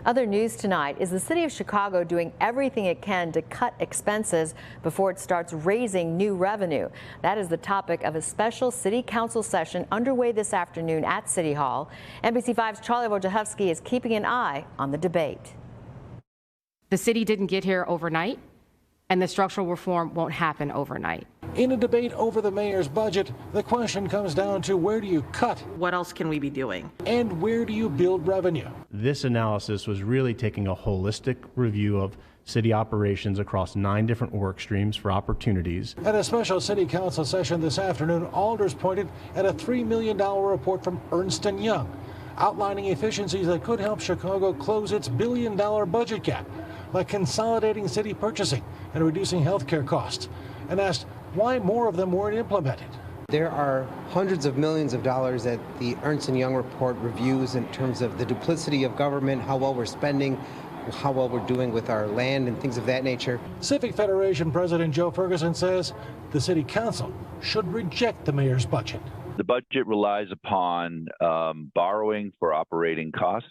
Other news tonight is the city of Chicago doing everything it can to cut expenses before it starts raising new revenue. That is the topic of a special city council session underway this afternoon at City Hall. NBC5's Charlie Wojciechowski is keeping an eye on the debate. The city didn't get here overnight, and the structural reform won't happen overnight. In a debate over the mayor's budget, the question comes down to where do you cut? What else can we be doing? And where do you build revenue? This analysis was really taking a holistic review of city operations across 9 different work streams for opportunities. At a special city council session this afternoon, alders pointed at a $3 million report from Ernst & Young, outlining efficiencies that could help Chicago close its billion-dollar budget gap, like consolidating city purchasing and reducing health care costs, and asked why more of them weren't implemented. There are hundreds of millions of dollars that the Ernst & Young report reviews in terms of the duplicity of government, how well we're spending, how well we're doing with our land and things of that nature. Civic Federation President Joe Ferguson says the city council should reject the mayor's budget. The budget relies upon borrowing for operating costs.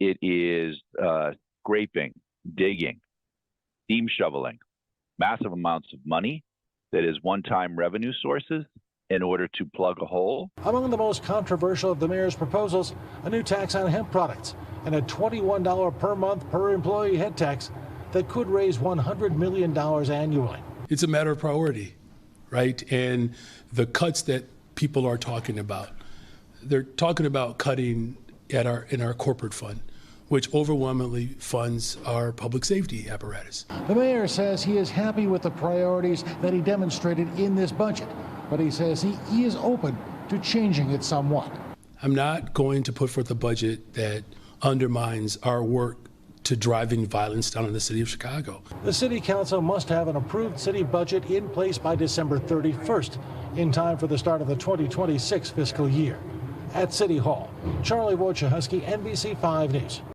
It is scraping, digging, steam shoveling, massive amounts of money that is one-time revenue sources in order to plug a hole. Among the most controversial of the mayor's proposals, a new tax on hemp products and a $21 per month per employee head tax that could raise $100 million annually. It's a matter of priority, right? And the cuts that people are talking about, they're talking about cutting in our corporate fund, which overwhelmingly funds our public safety apparatus. The mayor says he is happy with the priorities that he demonstrated in this budget, but he says he is open to changing it somewhat. I'm not going to put forth a budget that undermines our work to driving violence down in the city of Chicago. The city council must have an approved city budget in place by December 31st, in time for the start of the 2026 fiscal year. At City Hall, Charlie Wojciechowski, NBC5 News.